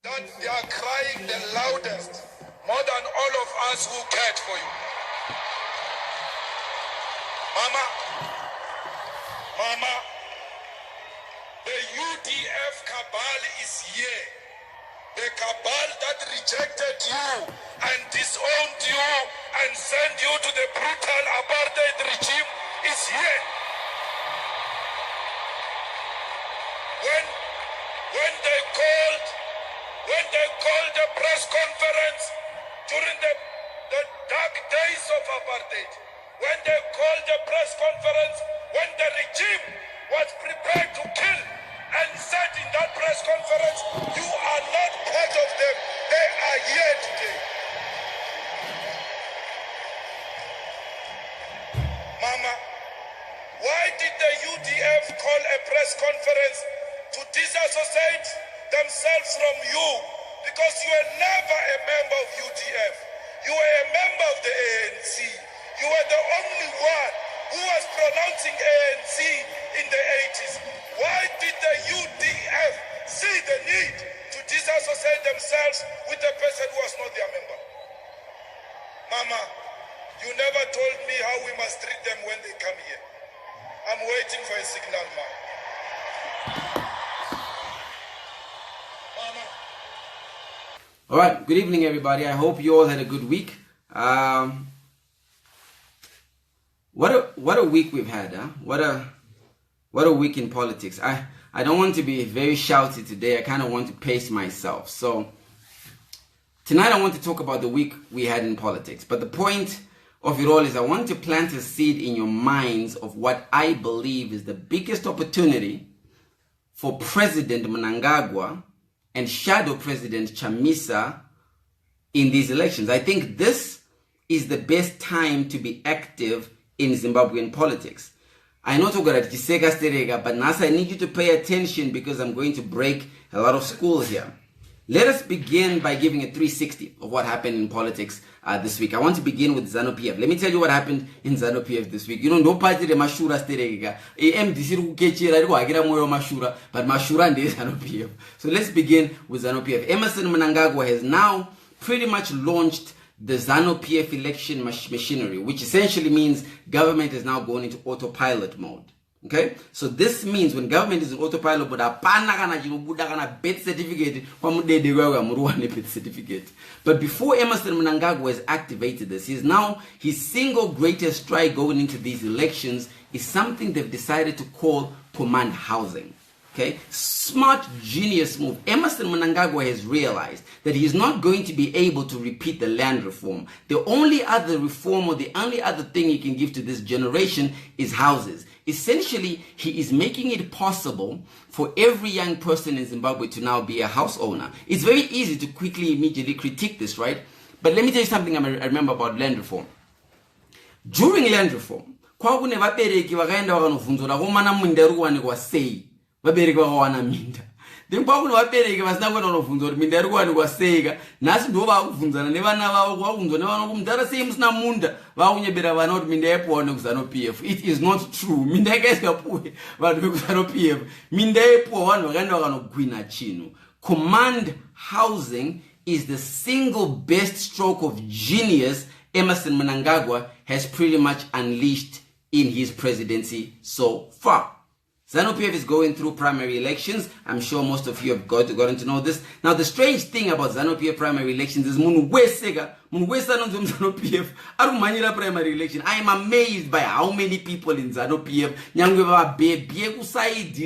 that they are crying the loudest, more than all of us who cared for you. Mama, the UDF cabal is here. The cabal that rejected you and disowned you and sent you to the brutal apartheid regime is here. When they called the press conference during the dark days of apartheid, when they called the press conference, when the regime was prepared to kill, and said in that press conference, you are not part of them, they are here today. Mama, why did the UDF call a press conference to disassociate themselves from you? Because you were never a member of UDF. You were a member of the ANC. You were the only one who was pronouncing ANC in the 80s. Why did the UDF see the need to disassociate themselves with the person who was not their member? Mama, you never told me how we must treat them when they come here. I'm waiting for a signal, ma. Mama. All right, good evening, everybody. I hope you all had a good week. What a week we've had, huh? What a week in politics. I don't want to be very shouty today. I kind of want to pace myself. So tonight I want to talk about the week we had in politics. But the point of it all is I want to plant a seed in your minds of what I believe is the biggest opportunity for President Mnangagwa and Shadow President Chamisa in these elections. I think this is the best time to be active in Zimbabwean politics. I know to go at Gisega Sterega, but Nasa, I need you to pay attention because I'm going to break a lot of schools here. Let us begin by giving a 360 of what happened in politics this week. I want to begin with ZANU-PF. Let me tell you what happened in ZANU-PF this week. You know, no party the Mashura Sterega. MDC Kechira, Moyo Mashura, but Mashura and ZANU-PF. So let's begin with ZANU-PF. Emmerson Mnangagwa has now pretty much launched the ZANU-PF election machinery, which essentially means government is now going into autopilot mode. Okay, so this means when government is in autopilot mode, birth certificate, birth certificate. But before Emmerson Mnangagwa has activated this, his single greatest strike going into these elections is something they've decided to call command housing. Okay, smart, genius move. Emmerson Mnangagwa has realized that he is not going to be able to repeat the land reform. The only other reform or the only other thing he can give to this generation is houses. Essentially, he is making it possible for every young person in Zimbabwe to now be a house owner. It's very easy to quickly, immediately critique this, right? But let me tell you something I remember about land reform. During land reform, vabereki vakawana minda then kwakuno vabereki vasina kuenda kunovhunza kuti minda iri kuwani kwaseika nhasi ndo vakubvunzana nevana vavo kwakubvunzwa nevana kuti mudhara sei musina munda vakunyebera vana kuti minda yaipuwa nekuzanu-PF. It is not true. Minda yakaisikapuwe vanhu vekuzanu-PF. Minda yaipuwa vanhu vakaenda vakanogwina chinhu. Command housing is the single best stroke of genius Emmerson Mnangagwa has pretty much unleashed in his presidency so far. ZANU-PF is going through primary elections. I'm sure most of you have gotten to know this. Now, the strange thing about ZANU-PF primary elections is ZANU-PF primary election. I am amazed by how many people in ZANU-PF,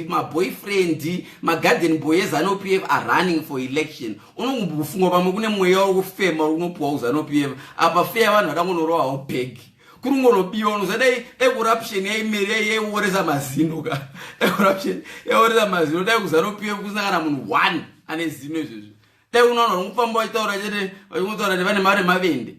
my boyfriend, my garden boy, ZANU-PF are running for election. Kurungono biono zadai corruption ye woreza mazino ka corruption woreza mazino dai kuzanu-PF kusangana munhu one ane zino izvozvo dai unoona ngufamba waitaura chete unotaura nevane mari mavende.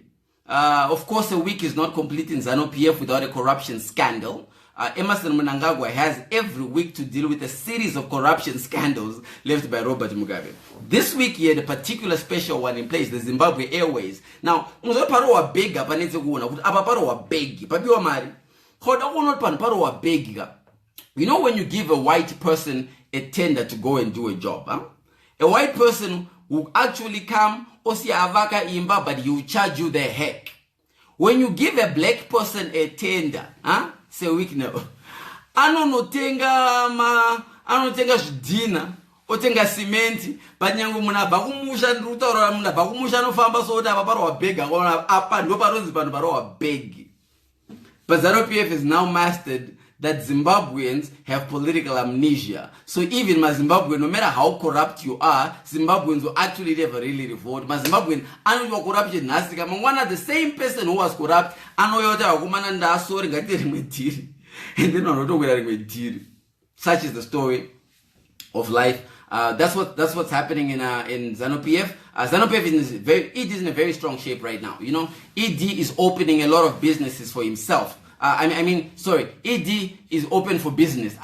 Of course, a week is not complete in ZANU-PF without a corruption scandal. Emmerson Mnangagwa has every week to deal with a series of corruption scandals left by Robert Mugabe. This week he had a particular special one in place, the Zimbabwe Airways. Now, paro wa bega panetse kuona kuti apa paro wa begi papiwa mari. Khoda kuona paro wa begi. You know when you give a white person a tender to go and do a job, huh? A white person will actually come, avaka imba, but he will charge you the heck. When you give a black person a tender, say weak now. Anotenga zvidhina, otenga simenti, but nyangu muna bakumusha nrutaura muna bakumusha no famba soda paparwa beg apa ndo paronzi pano parwa beg. But ZANU-PF has now mastered that Zimbabweans have political amnesia. So even my Zimbabwean, no matter how corrupt you are, Zimbabweans will actually never really revolt. My Zimbabwean, I know you are corruption. One of the same person who was corrupt, I know you are woman and sorry, and then no. Such is the story of life. That's what's happening in ZANU-PF. ZANU-PF is in a very strong shape right now. You know, ED is opening a lot of businesses for himself. ED is open for business.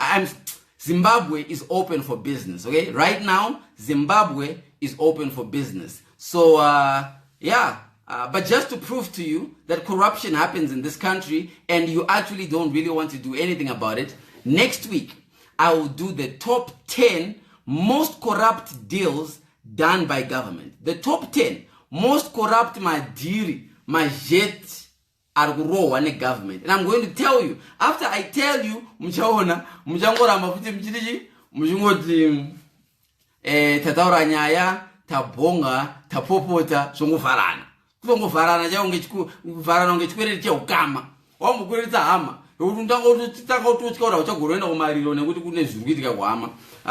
Zimbabwe is open for business. Okay, right now Zimbabwe is open for business. So but just to prove to you that corruption happens in this country and you actually don't really want to do anything about it, next week I will do the top 10 most corrupt deals done by government. The top 10 most corrupt madiri, majet arguro wane government. And I'm going to tell you. After I tell you, mchangora mafuti mchidiji, mchungoti tataura nyaya, tabonga, tapopota, songofarana. Songofarana ja farana ungechikwere cha ukama. Wamukwere hama.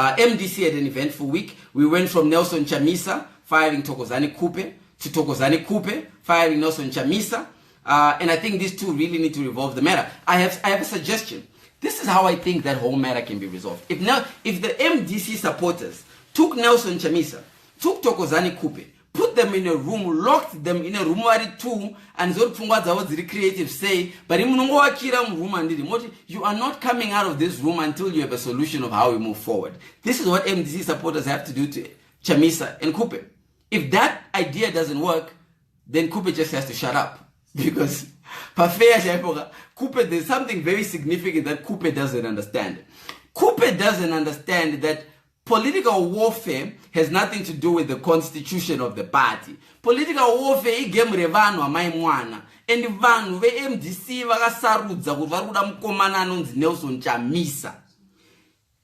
MDC had an eventful week. We went from Nelson Chamisa firing Thokozani Kupe to Thokozani Kupe firing Nelson Chamisa. And I think these two really need to resolve the matter. I have a suggestion. This is how I think that whole matter can be resolved. If the MDC supporters took Nelson Chamisa, took Thokozani Kupe, put them in a room, locked them in a room where two, and the creative say, but you are not coming out of this room until you have a solution of how we move forward. This is what MDC supporters have to do to Chamisa and Kupe. If that idea doesn't work, then Kupe just has to shut up. Because Kupe, there's something very significant that Kupe doesn't understand. Kupe doesn't understand that political warfare has nothing to do with the constitution of the party. Political warfare is game revano amaimwana. And vanu ve MDC vakasarudza kuti vari kuda mukomana anonzi Nelson Chamisa.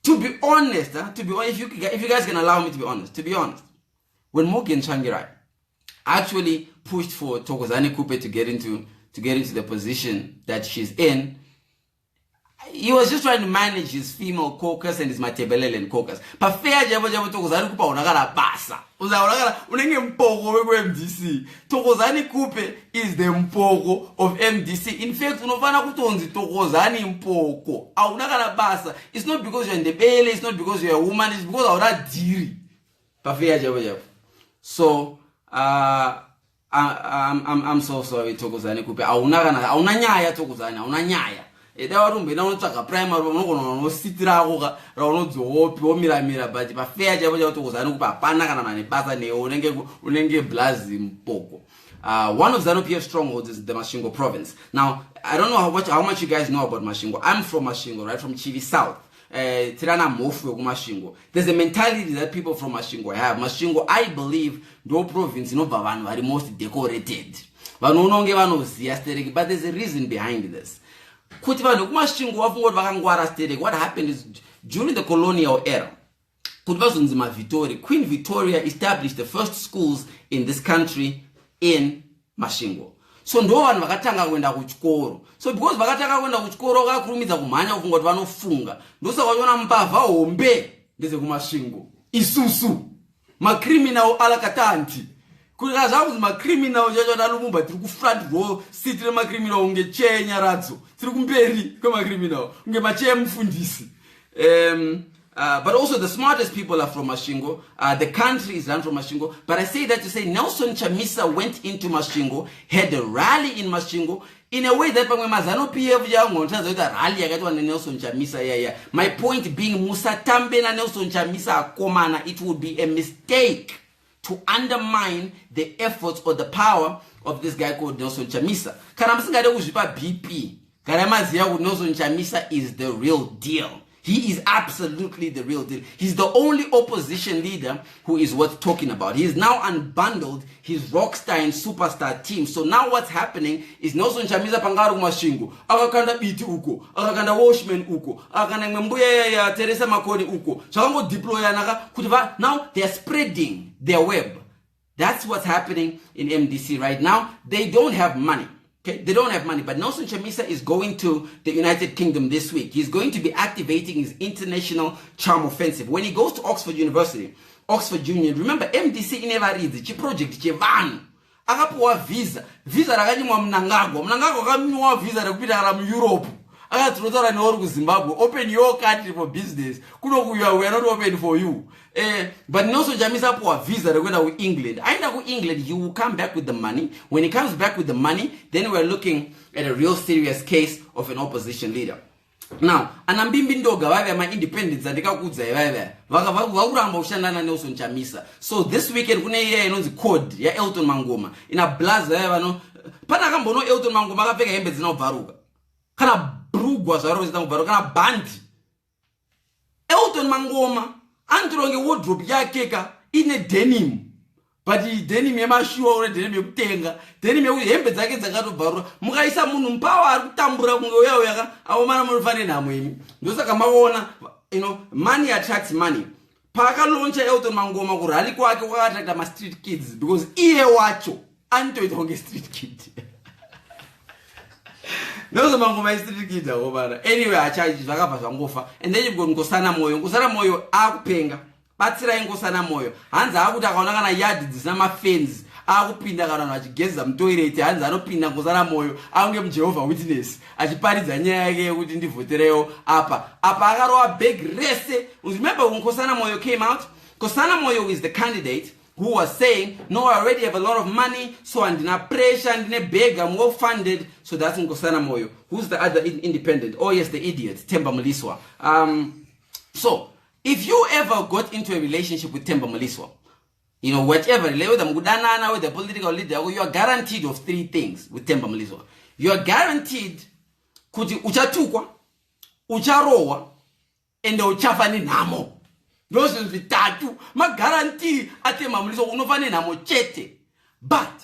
To be honest, if you guys can allow me to be honest, when Morgan Tsvangirai actually pushed for Thokozani Kupe to get into the position that she's in, he was just trying to manage his female caucus and his Matebelele caucus. But fair Thokozani Kupe unagala basa. Unenge mpoko we MDC. Thokozani Kupe is the mpoko of MDC. In fact, unofana kutonzi Thokozani mpoko. Unagala basa. It's not because you're in the belly, it's not because you're a woman, it's because aura diri. But fair So I'm so sorry Thokozani Kupe. Aunanyaya Thokozani, aunanyaya. Edawarumbe na unotaka primary no sitira koga raonodzo opi omira but fair jabo Thokozani Kupe apana kana nane basa ne unenge blazi mpoko. One of ZANU-PF strongholds is the Masvingo province. Now, I don't know how much you guys know about Masvingo. I'm from Masvingo, right? From Chivi South. There's a mentality that people from Masvingo have. Masvingo, I believe, no province, no Bavano are the most decorated. But there's a reason behind this. What happened is during the colonial era, Queen Victoria established the first schools in this country in Masvingo. So ndo vanhu vakatanga kuenda kuchikoro. So because vakatanga kuenda kuchikoro vakakurumidza kumhanya kufunga kuti vanofunga. Ndosaka vachiona mbavha hombe ndeze kuMasvingo. Isusu macriminal alakatanti. Kuka zvakuzi macriminal chacho Lumumba tiri kufront row seat remacriminal unge chenya radzo. Tiri kumberi kwemacriminal unge macheya mufundisi. But also the smartest people are from Masvingo. The country is run from Masvingo. But I say that to say Nelson Chamisa went into Masvingo, had a rally in Masvingo, in a way that rally Nelson Chamisa. My point being, Musa Tambe na Nelson Chamisa Komana, it would be a mistake to undermine the efforts or the power of this guy called Nelson Chamisa. BP. Nelson Chamisa is the real deal. He is absolutely the real deal. He's the only opposition leader who is worth talking about. He is now unbundled his rockstar and superstar team. So now what's happening is Nelson Chamisa pangaru mashingo. Akakanda biti uko. Akakanda Washman uko. Akakanda Mbuya ya Teresa Makoni uko. Chakango deploy anaka. Now they're spreading their web. That's what's happening in MDC right now. They don't have money. Okay, they don't have money, but Nelson Chamisa is going to the United Kingdom this week. He's going to be activating his international charm offensive. When he goes to Oxford University, Oxford Union, remember MDC never reads the project Chevan. Akapuwa visa rakanyimwa Mnangagwa. Mnangagwa kamnywa visa rakupita mu Europe. Akatrotora no ku Zimbabwe. Open your country for business. Kuno we are not open for you. But Nelson Chamisa puwa visa rakwenda ku England. Aenda ku England, he will come back with the money. When he comes back with the money, then we're looking at a real serious case of an opposition leader. Now, anambimbi ndoga vave ama independents andikakudza vave vakuramba kushandana Nelson Chamisa. So this weekend kune iya inonzi code ya Elton Mangoma ina blaza vave vano pana kambono Elton Mangoma akapfeka hembe dzinobvaruka kana brugwa zvaro zvinobvaruka kana bandi. Elton Mangoma antironge wardrobe yake ka ine denim, but denim yemashuwa ore denim yekutenga, denim yekuti hembe dzake dzakatobvaruka. Mukaisa munhu mupawa ari kutambura kunge uya uyaka avomana munofane nhamo imi. Ndosaka maona, money attracts money. Paakalauncha Elton Mangoma kurali kwake kwakaattracta ma-street kids because iye wacho anitoita kunge street kid. Nelson Mangoma is street kid akobana. Anyway, achaji zvakabva zvangofa. And then you've got Nkosana Moyo. Nkosana Moyo akupenga. Batsira Nkosana Moyo. Hanza akuti akaona kana yard dzisina mafence. Akupinda kana achigeza mutoilet. Hanza anopinda Nkosana Moyo. Aunge muJehovah Witness. Achiparidza nyaya yake yekuti ndivhoterewo apa. Apa akarowa big race. Remember when Nkosana Moyo came out? Nkosana Moyo is the candidate who was saying, no, I already have a lot of money, so I'm in a pressure, and in a beg, I'm well funded. So that's Nkosana Moyo. Who's the other independent? Oh yes, the idiot, Themba Mliswa. So if you ever got into a relationship with Themba Mliswa, whatever, whether the political leader, you are guaranteed of three things with Themba Mliswa. You are guaranteed kuti uchatukwa, ucharowa, and uchafani namo. Those are the tattoo. Ma guarantee at Themba Mliswa unofane namo chete. But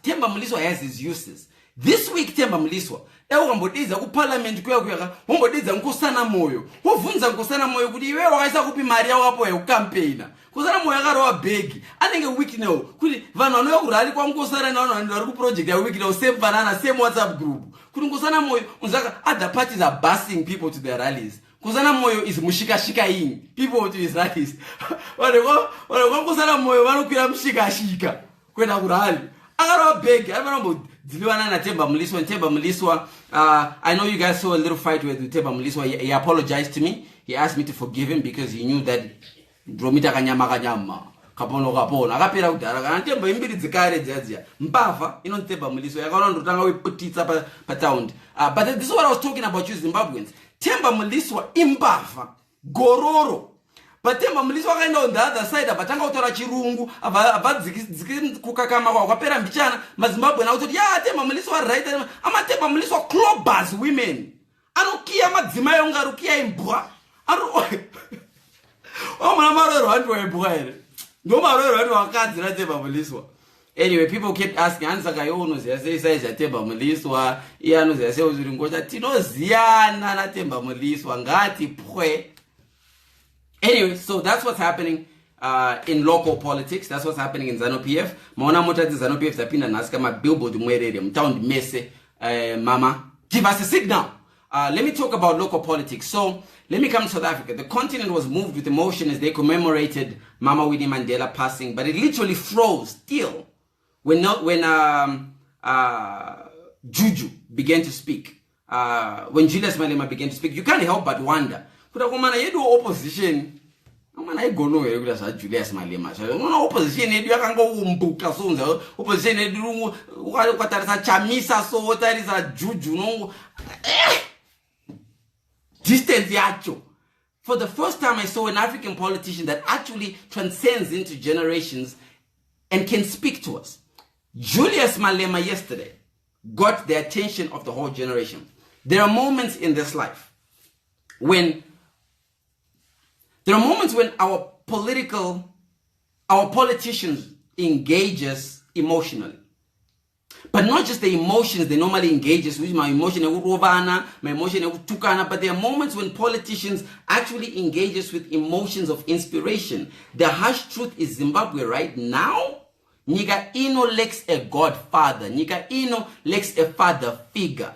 Themba Mliswa has his uses. This week Themba Mliswa ewambodiza ku parliament kuyakuyaka wambodiza Nkosana Moyo. Wovunza Nkosana Moyo kuti iwe wakaisa kupi mari yako hapo ya ukampena. Nkosana Moyo akarowa begi. Anenge week now kuti vanhu vanoya kurali kwa Nkosana na vanhu vari ku project ya week now same banana same WhatsApp group. Kuti Nkosana Moyo unzaka other parties are busing people to their rallies. Nkosana Moyo is mushika in people to his rallies. Nkosana Moyo vanokwira mushika kwenda kurali. Akarowa begi. Themba Mliswa and Themba Mliswa. I know you guys saw a little fight with Themba Mliswa. He apologized to me. He asked me to forgive him because he knew that Dromita kanyama kapono akapera kudara kana Themba imbiri dzikare dzadzia mbava Themba Mliswa yakaona ndotanga weputitsa pa town. But this is what I was talking about, you Zimbabweans. Themba Mliswa imbava gororo. But Themba Mliswa akaenda on the other side abatanga kutora chirungu abadziki kukakama kwa kwapera mbichana maZimbabwe na kuti ya Themba Mliswa right ama Themba Mliswa clubbers women anokia madzimai ongarukia imbwa mwana marero wantu waimbwa ere ndo marero wantu wakadzi na Themba Mliswa. Anyway, people kept asking ansaka yonoziya sei size ya Themba Mliswa iye anoziya sei uzuri ngocha tinoziyana na Themba Mliswa ngati pwe. Anyway, so that's what's happening in local politics. That's what's happening in ZANU-PF. Maona mota ZANU-PF zapinda nasika ma billboard mwerere mtown mese mama give us a signal. Let me talk about local politics. So let me come to South Africa. The continent was moved with emotion as they commemorated Mama Winnie Mandela passing, but it literally froze still when Juju began to speak. When Julius Malema began to speak, you can't help but wonder. Kumana yedu opposition amana igono yekuda za Julius Malema. Unaona opposition yedu yakanga umbuka sonza opposition yedu ukatarisa Chamisa so ukatarisa Juju no distance yacho. For the first time I saw an African politician that actually transcends into generations and can speak to us. Julius Malema yesterday got the attention of the whole generation. There are moments in this life when There are moments when our politicians engage us emotionally. But not just the emotions they normally engage us with, my emotion my emotion tukana, but there are moments when politicians actually engage us with emotions of inspiration. The harsh truth is Zimbabwe right now, Nika Ino lacks a godfather. Nika Ino lacks a father figure.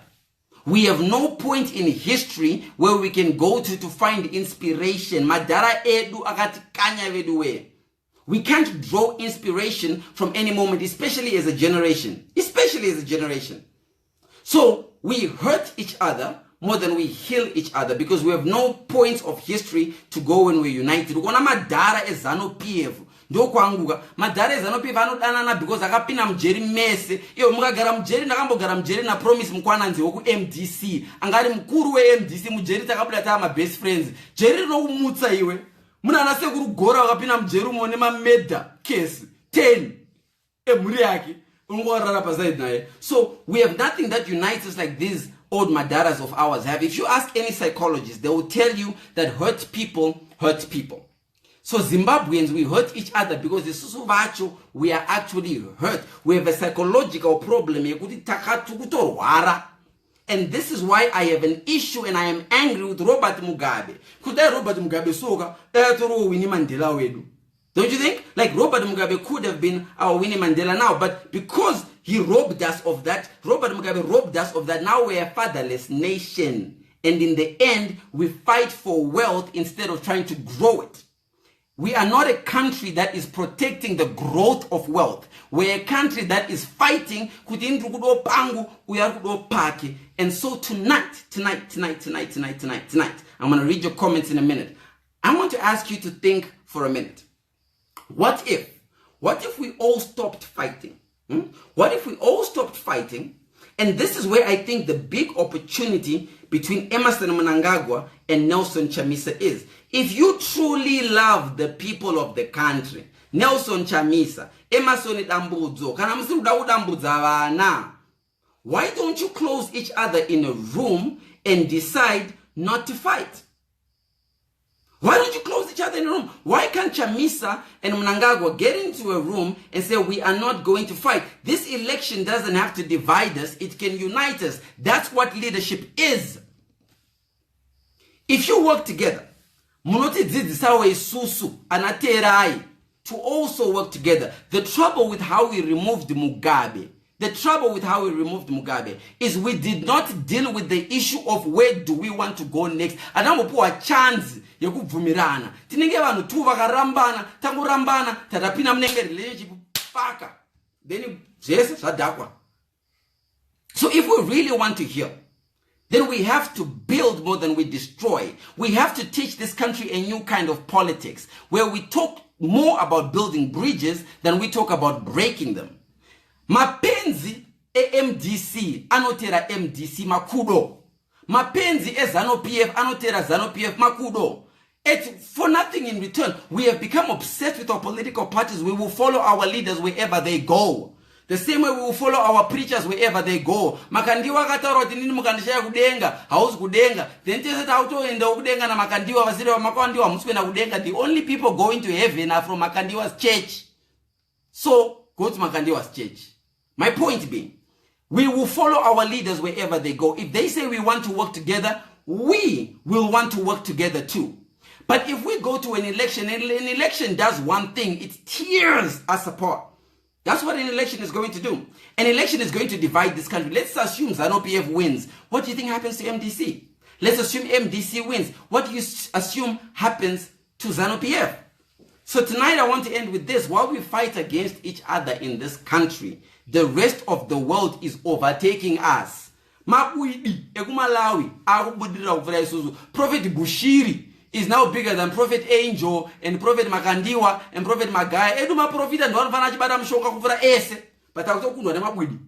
We have no point in history where we can go to find inspiration. Madara edu agati kanya veduwe. We can't draw inspiration from any moment, especially as a generation. So we hurt each other more than we heal each other because we have no points of history to go when we're united. Madara is ZANU-PF. Madara is ZANU-PF anodanana because akapina mjeri mese. Iyo mukagara mjeri nakambogara mjeri na promise mkwananzi woku MDC. Angari mkuru we MDC mjeri takabula tama best friends. Jeri no umutsa iwe. Muna nase kuru gora wakapina mjeru mwone meda case 10 muri yake ungorara pasaid naye. So we have nothing that unites us like these old madaras of ours have. If you ask any psychologist, they will tell you that hurt people hurt people. So Zimbabweans, we hurt each other because the susuvacho, we are actually hurt. We have a psychological problem. And this is why I have an issue and I am angry with Robert Mugabe. Could that Robert Mugabe soga Winnie Mandela wedu? Don't you think? Like Robert Mugabe could have been our Winnie Mandela now, but because he robbed us of that, Robert Mugabe robbed us of that, now we're a fatherless nation. And in the end, we fight for wealth instead of trying to grow it. We are not a country that is protecting the growth of wealth. We're a country that is fighting. And so tonight, I'm going to read your comments in a minute. I want to ask you to think for a minute. What if we all stopped fighting? What if we all stopped fighting? And this is where I think the big opportunity between Emmerson Mnangagwa and Nelson Chamisa is. If you truly love the people of the country, Nelson Chamisa, Emmerson Itambudzo, why don't you close each other in a room and decide not to fight? Why don't you close each other in a room? Why can't Chamisa and Mnangagwa get into a room and say, we are not going to fight? This election doesn't have to divide us. It can unite us. That's what leadership is. If you work together, to also work together. The trouble with how we removed Mugabe, is we did not deal with the issue of where do we want to go next. Adamupuwa chance yekuvumirana. Tinenge vanu tu vakarambana, tangu rambana, tatapina mnenge relationship paka. Then yes, sadakwa. So if we really want to heal, then we have to build more than we destroy. We have to teach this country a new kind of politics where we talk more about building bridges than we talk about breaking them. Mapenzi MDC anotera MDC makudo. Mapenzi ZANU-PF anotera ZANU-PF makudo. It's for nothing in return. We have become obsessed with our political parties. We will follow our leaders wherever they go. The same way we will follow our preachers wherever they go. Makandiwa kataro tinini mukandisha kudenga, house kudenga. Then tese tauto enda kudenga na makandiwa wasire wa makandiwa muswe na kudenga. The only people going to heaven are from Makandiwa's church. So go to Makandiwa's church. My point being, we will follow our leaders wherever they go. If they say we want to work together, we will want to work together too. But if we go to an election, and an election does one thing, it tears us apart. That's what an election is going to do. An election is going to divide this country. Let's assume ZANU-PF wins. What do you think happens to MDC? Let's assume MDC wins. What do you assume happens to ZANU-PF? So tonight I want to end with this. While we fight against each other in this country, the rest of the world is overtaking us. Prophet Bushiri is now bigger than Prophet Angel and Prophet Makandiwa and Prophet Magaya. Eduma Prophet and one Vanachi Badam Shoka Kufra Ese. But I was talking about Mabudi.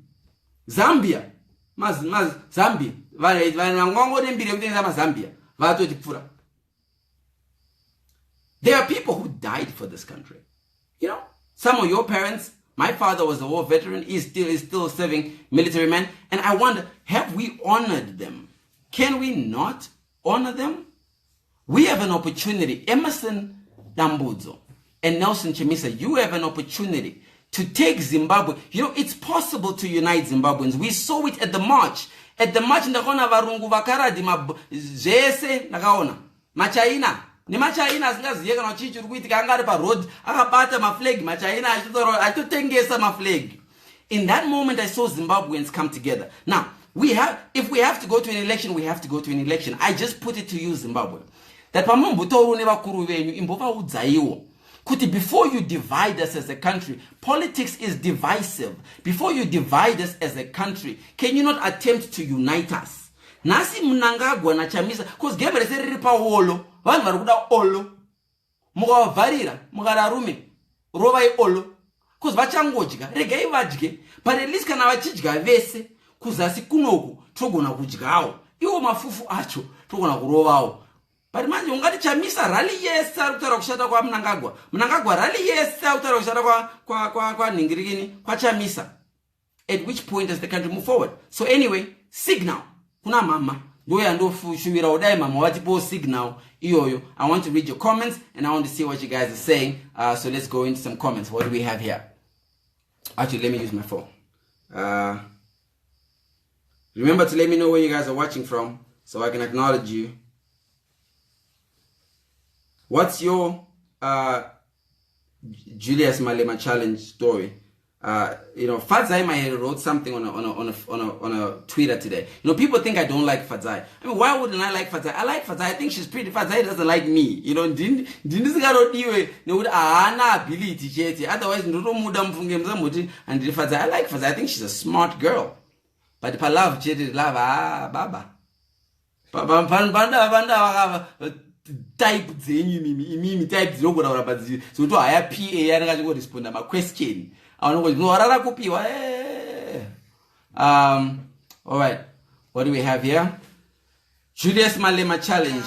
Zambia. Zambia. Zambia. There are people who died for this country. You know, some of your parents, my father was a war veteran, is still serving military men, and I wonder, have we honored them? Can we not honor them? We have an opportunity. Emerson Dambudzo and Nelson Chamisa, you have an opportunity to take Zimbabwe. You know, it's possible to unite Zimbabweans. We saw it at the march. At the march, ndakaona varungu vakaradi zvese ndakaona machaina nemachaina asingaziye kana chichi uri kuitika anga ari paroad akabata maflag machaina achitotengesa maflag. In that moment I saw Zimbabweans come together. Now, if we have to go to an election, we have to go to an election. I just put it to you, Zimbabwe, that pamombotaura nevakuru venyu imbovaudzaiwo kuti before you divide us as a country, politics is divisive. Before you divide us as a country, can you not attempt to unite us? Nasi Mnangagwa na Chamisa, because gebe rese riri pa olo, vanhu vari kuda olo, mukavavarira mukararume rovai olo, because vachangodya regai vadye, but at least kana vachidya vese kuzasi kunoku togona kudyawo, iwo mafufu acho togona kurovawo. But manje ungati Chamisa rally yes ari kutaura kushata kwa Mnangagwa. Mnangagwa rally yes ari kutaura kushata kwa ningirikini kwa Chamisa. At which point does the country move forward? So anyway, signal. Kuna mama. Ndoya ndofu shumira udai mama watipo signal iyoyo. I want to read your comments and I want to see what you guys are saying. So let's go into some comments. What do we have here? Actually, let me use my phone. Remember to let me know where you guys are watching from so I can acknowledge you. What's your Julius Malema challenge story? You know, Fadzai wrote something on a Twitter today. You know, people think I don't like Fadzai. I mean, why wouldn't I like Fadzai? I like Fadzai. I think she's pretty. Fadzai doesn't like me. You know, didn't ability cheti. Otherwise, and Fadzai. I like Fadzai. I think she's a smart girl. But if I love cheti, love baba. Type zenyu type zvinogona kurabadziwa so to haya PA yanakachikoresponda ma question avanogorara kupiwa. All right, what do we have here? Julius Malema challenge.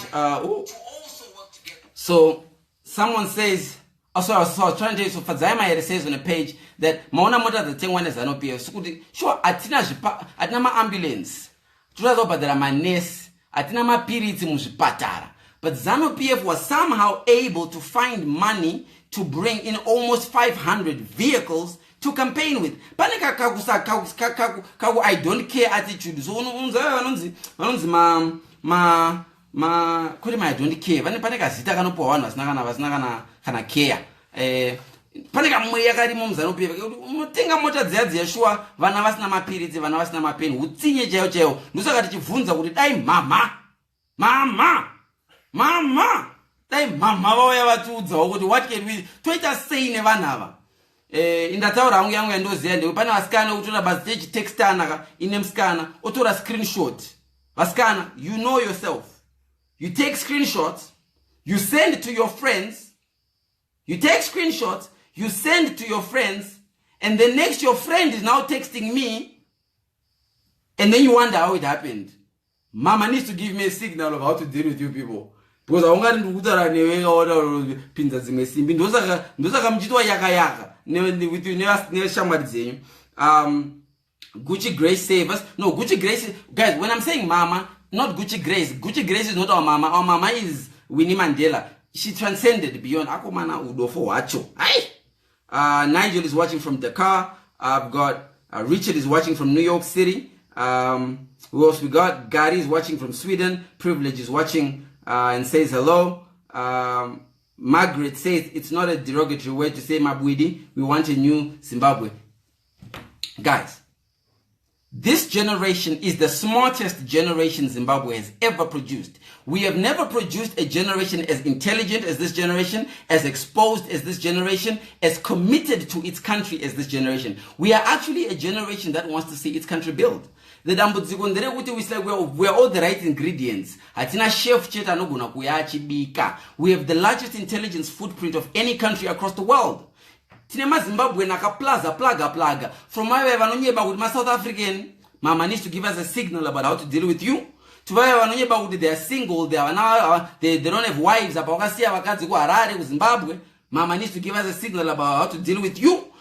So someone says, so I was trying to say, so Fadzai says on a page that maona mota dzatengwa neZANU-PF sekuti sure atina ma ambulance totazobhadhara manesi atina mapiritsi muzvipatara. But ZANU-PF was somehow able to find money to bring in almost 500 vehicles to campaign with. Panika kaku I don't care attitude. So vanonzi kuri I don't care. Panika zita kanopo vanhu vasina care. Panika mweya karimo muzANU-PF. Mutenga mota dziya sure vana vasina mapiritsi, vana vasina mapeni. Utsinye chaiwo. Ndosaka tichibvunza kuti dai Mama, dai mama vauya vatiudzawo kuti what can we toita sei nevanhu ava. Indataura hangu yangu yandoziva ndekuti pane vasikana kutora bhazi text anaka ine musikana otora screenshot. Vasikana, you know yourself. You take screenshots, you send to your friends. You take screenshots, you send to your friends, and then next your friend is now texting me, and then you wonder how it happened. Mama needs to give me a signal of how to deal with you people. Because I want to kutara newenga wada pinza zimwe simbi ndosaka mchitwa yaka with you ne shamwari zenyu. Gucci Grace save us. No, Gucci Grace, guys, when I'm saying mama, not Gucci Grace. Gucci Grace is not our mama. Our mama is Winnie Mandela. She transcended beyond akomana udofo wacho. Nigel is watching from Dakar. I've got Richard is watching from New York City. Who else we got? Gary is watching from Sweden. Privilege is watching and says hello. Margaret says it's not a derogatory way to say Mabwidi. We want a new Zimbabwe. Guys, this generation is the smartest generation Zimbabwe has ever produced. We have never produced a generation as intelligent as this generation, as exposed as this generation, as committed to its country as this generation. We are actually a generation that wants to see its country build. The dambudziko nderekuti we are all the right ingredients. Hatina chef cheta nogona kuyachibika. We have the largest intelligence footprint of any country across the world. Tinema Zimbabwe plaga. From my way with my South African, mama needs to give us a signal about how to deal with you. They are single, they don't have wives. Zimbabwe, mama needs to give us a signal about how to deal with you.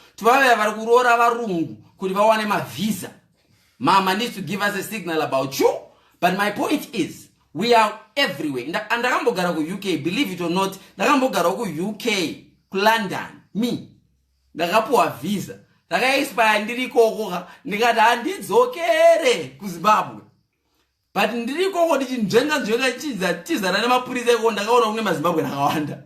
Visa. Mama needs to give us a signal about you. But my point is, We are everywhere. Ndakambogara ku UK, believe it or not, ndakambogara ku UK, ku London, me. Ndakapuwa visa. Ndakaexpire ndiri koko, ndikati handidzokere ku Zimbabwe. But ndiri koko ndichinzvenga chizara nemapurisa eko ndakaona kune maZimbabwe akawanda.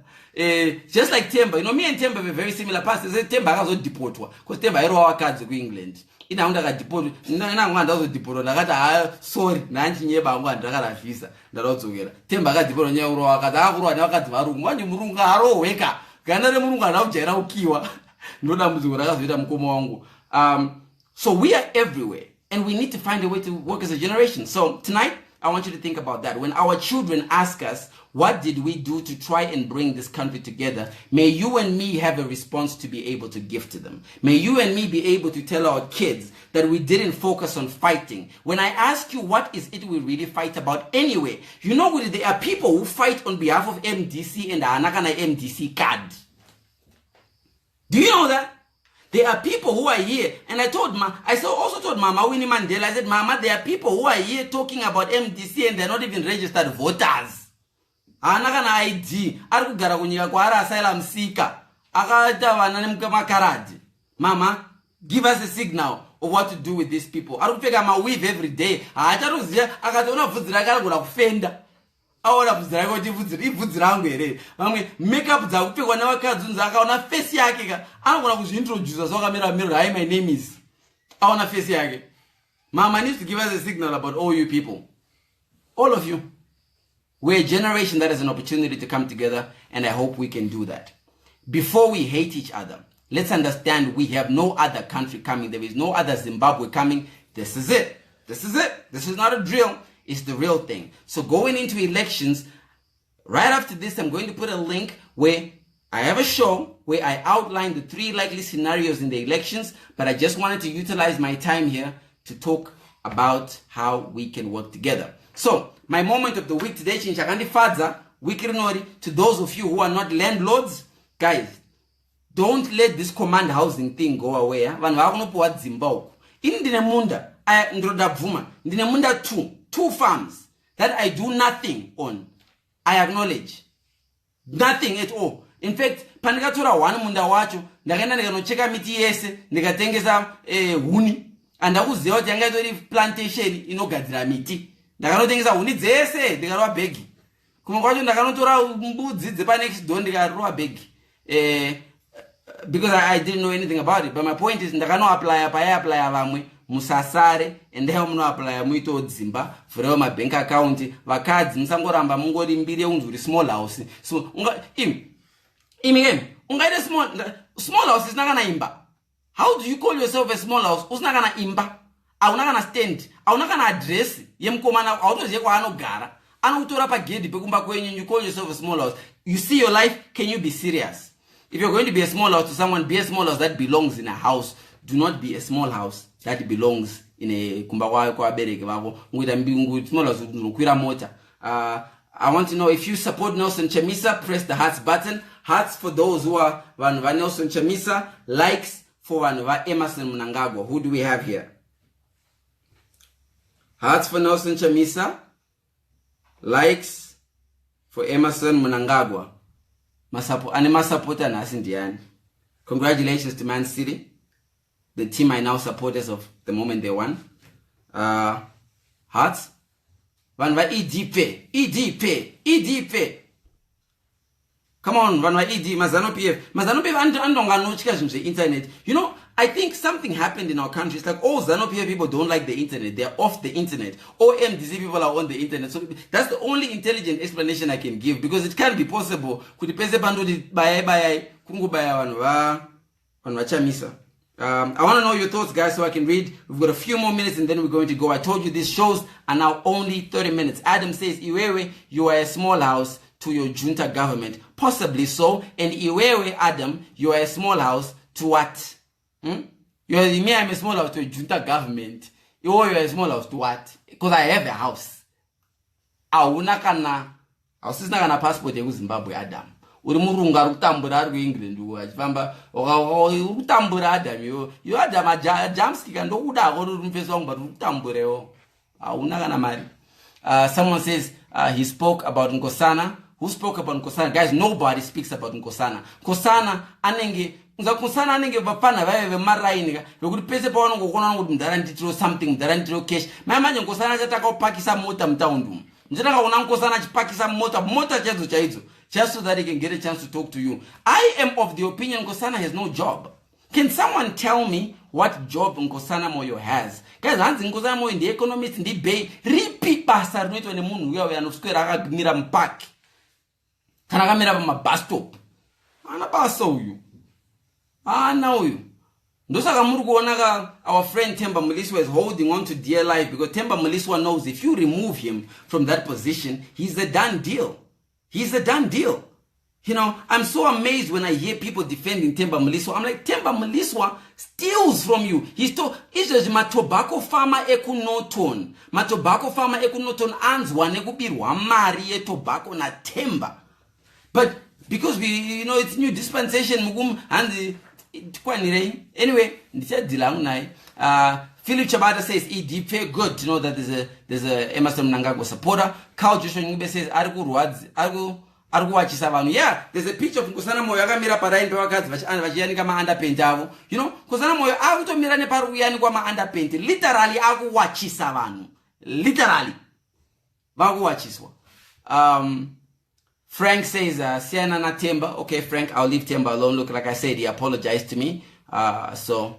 Just like Temba, you know, me and Temba have a very similar past. Temba akazodipotwa because Temba airowa wakadzi ku England. Ina ndakadipotwa, ndanga ndazodipotwa ndakati sorry, nanchinyeba angu ndakara visa ndalodzokera. Temba akadipotwa nyaya urowa wakadzi akurwa nevakadzi varungu. Wanje murungu arohweka. Ganda remurungu anakujaira ukiwa. Ndoda muziko rakazoita mukoma wangu. So we are everywhere and we need to find a way to work as a generation. So tonight I want you to think about that. When our children ask us, what did we do to try and bring this country together? May you and me have a response to be able to give to them. May you and me be able to tell our kids that we didn't focus on fighting. When I ask you, what is it we really fight about anyway? You know, there are people who fight on behalf of MDC and Anakana MDC card. Do you know that? There are people who are here, and I also told Mama Winnie Mandela, I said, Mama, there are people who are here talking about MDC and they're not even registered voters. Anakana ID, arikugara kunyika kwara asylum seeker, akaita vana nemukakaradi. Mama, give us a signal of what to do with these people. Arikupfeka maweave every day. Acharuziya akatoona bvudzi rake arigona kufenda. Aona bvudzi rake kuti ibvudzi rangu here. Vamwe makeup dzakupfekwa nevakadzi akaona face yake ka anogona kuzviintroduce zvakamira mirror. Hi, my name is. Aona face yake. Mama needs to give us a signal about all you people. All of you. We're a generation that has an opportunity to come together, and I hope we can do that. Before we hate each other, let's understand we have no other country coming. There is no other Zimbabwe coming. This is it. This is it. This is not a drill. It's the real thing. So going into elections, right after this, I'm going to put a link where I have a show where I outline the 3 likely scenarios in the elections, but I just wanted to utilize my time here to talk about how we can work together. So, my moment of the week today, Chinchakandifadza, Wikirinori, to those of you who are not landlords, guys, don't let this command housing thing go away. Vanhu vakunopuwa dzimba uku. Ini ndine munda, ndinoda bvuma, ndine munda 2 farms that I do nothing on. I acknowledge. Nothing at all. In fact, pandikatora 1 munda wacho, ndakaenda ndikanocheka miti yese, ndikatengesa huni, andakuziva kuti yanga itori plantation inogadzira miti. Ndakanotengesa huni dzese ndikarova bhegi. Kumwe kwacho ndakanotora mbudzi dzepa next door ndikarova bhegi. Because I didn't know anything about it. But my point is ndakanoapply vamwe musasare endeyo munoapply muito dzimba vhurewo mabank account. Vakadzi musangoramba mungori mbiri unzuri small house. So ungaite small house isina kana imba. How do you call yourself a small house? Usina kana imba. Auna kana stand, auna kana address yemukomana autoziye kwaanogara. Anokutora pagedhi pekumba kwenyu, you call yourself a small house. You see your life, can you be serious? If you're going to be a small house to someone, be a small house that belongs in a house. Do not be a small house that belongs in a kumba kwa bereke vavo. Nguita small house unokwira mota. I want to know if you support Nelson Chamisa, press the hearts button. Hearts for those who are vanhu va Nelson Chamisa, likes for vanhu va Emerson Mnangagwa. Who do we have here? Hearts for Nelson Chamisa, likes for Emerson Mnangagwa. Anima supporter nasi ndiani. Congratulations to Man City, the team I now support as of the moment they won. Hearts. Vanva EDP. Come on, Vanva ED, Mazano PF andonganochika zvinhu internet. You know, I think something happened in our country. It's like all ZANU PF people don't like the internet. They're off the internet. All MDC people are on the internet. So that's the only intelligent explanation I can give, because it can't be possible. I want to know your thoughts, guys, so I can read. We've got a few more minutes and then we're going to go. I told you these shows are now only 30 minutes. Adam says, Iwewe, you are a small house to your junta government. Possibly so. And Iwewe, Adam, you are a small house to what? I'm a small house to a junta government. You are a small house to what? Because I have a house. House is not gonna passport in Zimbabwe, Adam. Urumurunga rutambura rwe England wachifamba rutambura Adam yo Adam jamski kandokuda ko rumfeso ngba rutamburewo auna kana mari. Someone says he spoke about Nkosana. Who spoke about Nkosana? Guys, nobody speaks about Nkosana. Nkosana anenge Nkosana anenge vapana vave vemaraini vekuti pese pavanongokona kuti mudhara nditiro something, mudhara nditiro cash. Manje Nkosana achataka kupakisa mota mutaundu. Ndinotaka kuona Nkosana achipakisa mota chaidzo just so that he can get a chance to talk to you. I am of the opinion Nkosana has no job. Can someone tell me what job Nkosana Moyo has? Guys, hanzi Nkosana Moyo ndi economist ndi bay ripi basa rinoitwa nemunhu uya anoswera akagumira mupaki kana akamira pamabus stop. Ana basa uyu. Ana uyu. Ndosaka muri kuona our friend Themba Mliswa is holding on to dear life because Themba Mliswa knows if you remove him from that position, he's a done deal. He's a done deal. You know, I'm so amazed when I hear people defending Themba Mliswa. I'm like, Themba Mliswa steals from you. He's my tobacco farmer ekunoton. My tobacco farmer ekunoton anzwa nekubirwa mari ye tobacco na Themba. But because it's new dispensation and anyway, Philip Chabata says ED good to know that there's a Emerson Mnangagwa supporter. Carl Joshua Ngube says yeah, there's a picture of Nkosana Moyo akamira paraini pavakadzi vachiyanika kama underpaint avo. Nkosana Moyo akutomira neparuyani kwama underpaint. Literally akuwachisa vanhu. Literally. Vakuwachiswa. Frank says, Siana na Themba. Okay, Frank, I'll leave Themba alone. Look, like I said, he apologized to me. So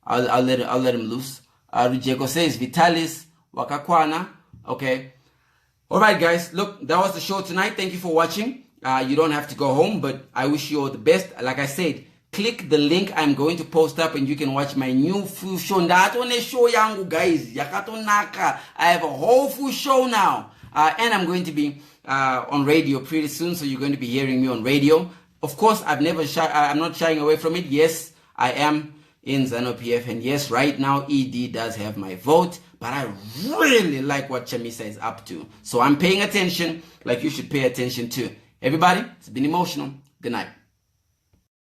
I'll let him loose. Rujeko says, Vitalis Wakakwana. Okay. Alright guys, look, that was the show tonight. Thank you for watching. You don't have to go home, but I wish you all the best. Like I said, click the link I'm going to post up and you can watch my new full show. Ndatone show yangu guys. Yakatonaka. I have a whole full show now. And I'm going to be on radio pretty soon, so you're going to be hearing me on radio. Of course, I'm not shying away from it. Yes, I am in ZANU-PF, and yes, right now ED does have my vote, but I really like what Chamisa is up to. So I'm paying attention like you should pay attention too. Everybody, it's been emotional. Good night.